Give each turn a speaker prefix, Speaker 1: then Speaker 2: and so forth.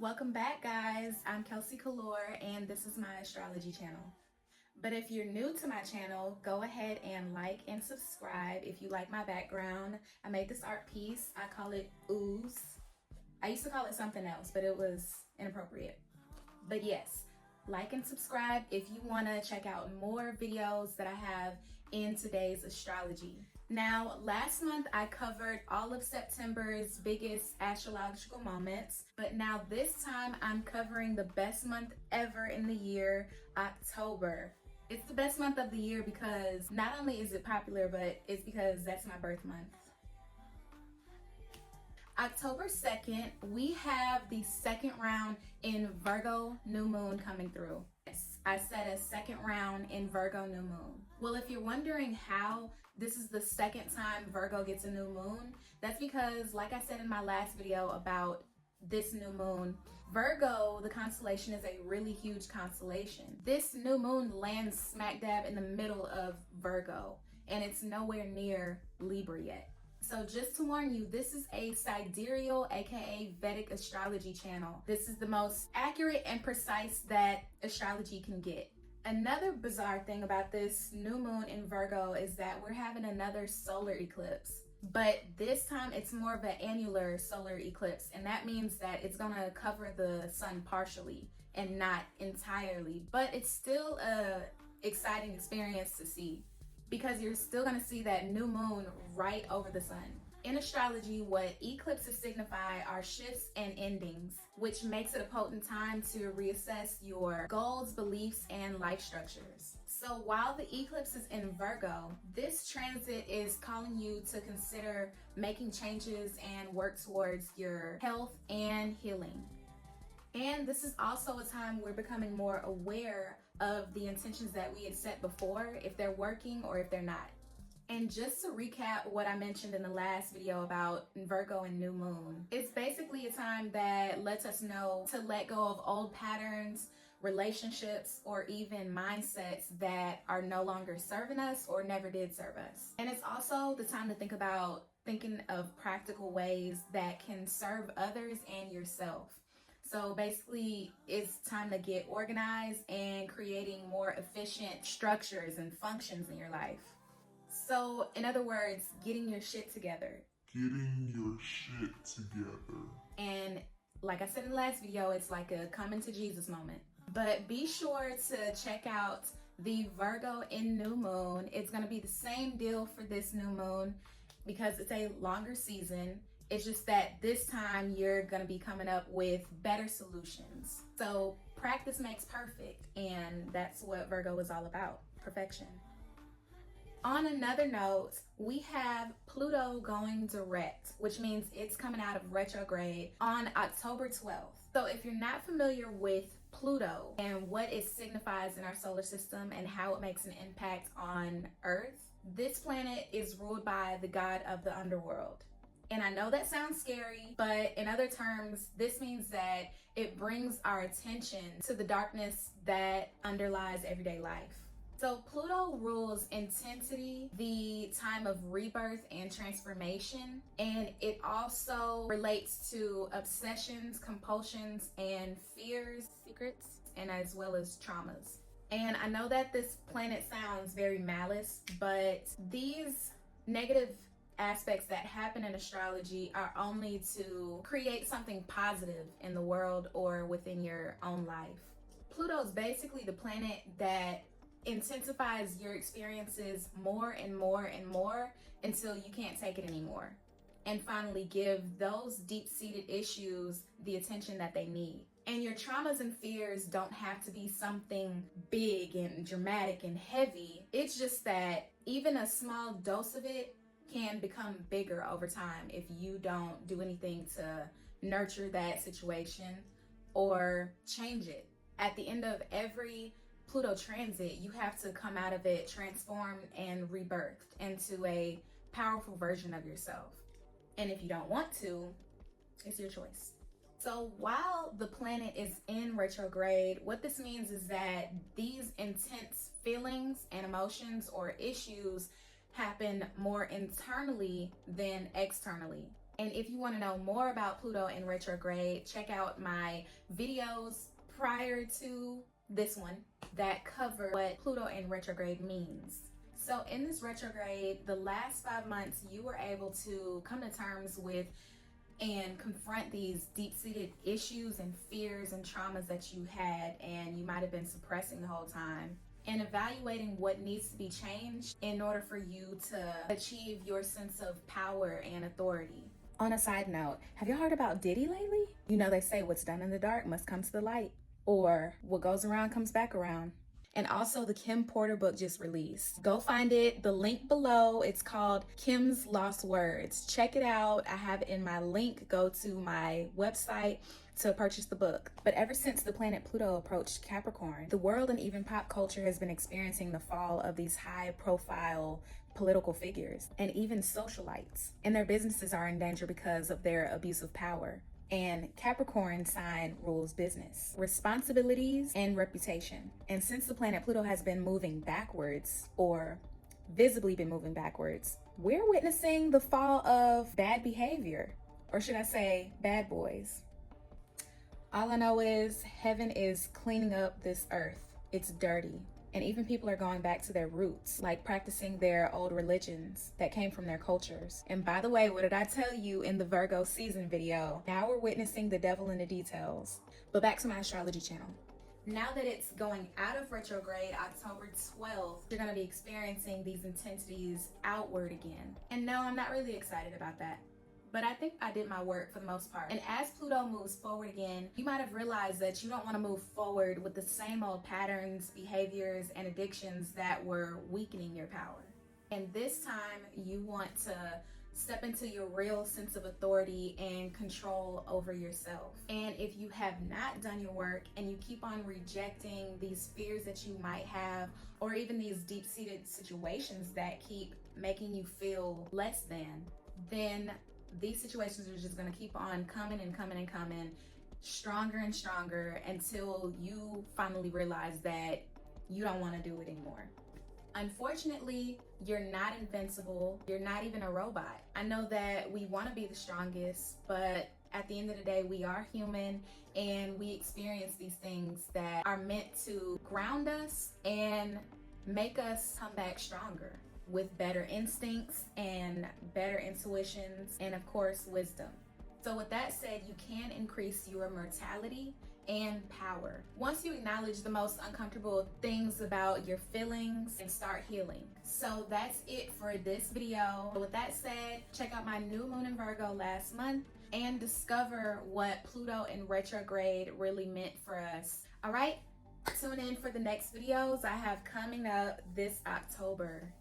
Speaker 1: Welcome back, guys. I'm Kelsey Kalor, and this is my astrology channel. But if you're new to my channel, go ahead and like and subscribe if you like my background. I made this art piece. I call it Ooze. I used to call it something else, but it was inappropriate. But yes, like and subscribe if you want to check out more videos that I have in today's astrology. Now, last month I covered all of September's biggest astrological moments, but now this time I'm covering the best month ever in the year, October. It's the best month of the year because not only is it popular, but it's because that's my birth month. October 2nd, we have the second round in Virgo new moon coming through. Yes, I said a second round in Virgo new moon. Well, if you're wondering how this is the second time Virgo gets a new moon, that's because, like I said in my last video about this new moon, Virgo, the constellation, is a really huge constellation. This new moon lands smack dab in the middle of Virgo, and it's nowhere near Libra yet. So just to warn you, this is a Sidereal, aka Vedic astrology channel. This is the most accurate and precise that astrology can get. Another bizarre thing about this new moon in Virgo is that we're having another solar eclipse. But this time it's more of an annular solar eclipse, and that means that it's gonna cover the sun partially and not entirely. But it's still a exciting experience to see, because you're still gonna see that new moon right over the sun. In astrology, what eclipses signify are shifts and endings, which makes it a potent time to reassess your goals, beliefs, and life structures. So while the eclipse is in Virgo, this transit is calling you to consider making changes and work towards your health and healing. And this is also a time we're becoming more aware of the intentions that we had set before, if they're working or if they're not. And just to recap what I mentioned in the last video about Virgo and new moon, it's basically a time that lets us know to let go of old patterns, relationships, or even mindsets that are no longer serving us or never did serve us. And it's also the time to thinking of practical ways that can serve others and yourself. So basically, it's time to get organized and creating more efficient structures and functions in your life. So, in other words, getting your shit together.
Speaker 2: Getting your shit together.
Speaker 1: And like I said in the last video, it's like a coming to Jesus moment. But be sure to check out the Virgo in new moon. It's going to be the same deal for this new moon because it's a longer season. It's just that this time you're going to be coming up with better solutions. So practice makes perfect, and that's what Virgo is all about, perfection. On another note, we have Pluto going direct, which means it's coming out of retrograde on October 12th. So if you're not familiar with Pluto and what it signifies in our solar system and how it makes an impact on Earth, this planet is ruled by the god of the underworld. And I know that sounds scary, but in other terms, this means that it brings our attention to the darkness that underlies everyday life. So Pluto rules intensity, the time of rebirth and transformation, and it also relates to obsessions, compulsions, and fears, secrets, and as well as traumas. And I know that this planet sounds very malice, but these negative aspects that happen in astrology are only to create something positive in the world or within your own life. Pluto is basically the planet that intensifies your experiences more and more and more until you can't take it anymore, and finally give those deep-seated issues the attention that they need. And your traumas and fears don't have to be something big and dramatic and heavy. It's just that even a small dose of it can become bigger over time if you don't do anything to nurture that situation or change it. At the end of every Pluto transit, you have to come out of it transformed and rebirthed into a powerful version of yourself. And if you don't want to, it's your choice. So while the planet is in retrograde, what this means is that these intense feelings and emotions or issues happen more internally than externally. And if you want to know more about Pluto in retrograde, check out my videos prior to this one that cover what Pluto in retrograde means. So in this retrograde, the last 5 months, you were able to come to terms with and confront these deep-seated issues and fears and traumas that you had and you might have been suppressing the whole time, and evaluating what needs to be changed in order for you to achieve your sense of power and authority. On a side note, have you heard about Diddy lately? You know, they say what's done in the dark must come to the light, or what goes around comes back around. And also the Kim Porter book just released. Go find it, the link below. It's called Kim's Lost Words. Check it out. I have it in my link. Go to my website to purchase the book. But ever since the planet Pluto approached Capricorn, the world and even pop culture has been experiencing the fall of these high profile political figures and even socialites. And their businesses are in danger because of their abuse of power. And Capricorn sign rules business, responsibilities, and reputation. And since the planet Pluto has been moving backwards, or visibly been moving backwards, we're witnessing the fall of bad behavior, or should I say bad boys. All I know is heaven is cleaning up this earth. It's dirty. And even people are going back to their roots, like practicing their old religions that came from their cultures. And by the way, what did I tell you in the Virgo season video? Now we're witnessing the devil in the details. But back to my astrology channel. Now that it's going out of retrograde, October 12th, you're going to be experiencing these intensities outward again. And no, I'm not really excited about that. But I think I did my work for the most part. And as Pluto moves forward again, you might have realized that you don't want to move forward with the same old patterns, behaviors, and addictions that were weakening your power. And this time, you want to step into your real sense of authority and control over yourself. And if you have not done your work and you keep on rejecting these fears that you might have, or even these deep-seated situations that keep making you feel less than, then these situations are just going to keep on coming and coming and coming, stronger and stronger, until you finally realize that you don't want to do it anymore. Unfortunately, you're not invincible. You're not even a robot. I know that we want to be the strongest, but at the end of the day, we are human and we experience these things that are meant to ground us and make us come back stronger, with better instincts and better intuitions, and of course, wisdom. So with that said, you can increase your mortality and power once you acknowledge the most uncomfortable things about your feelings and start healing. So that's it for this video. With that said, check out my new moon in Virgo last month and discover what Pluto in retrograde really meant for us. All right, tune in for the next videos I have coming up this October.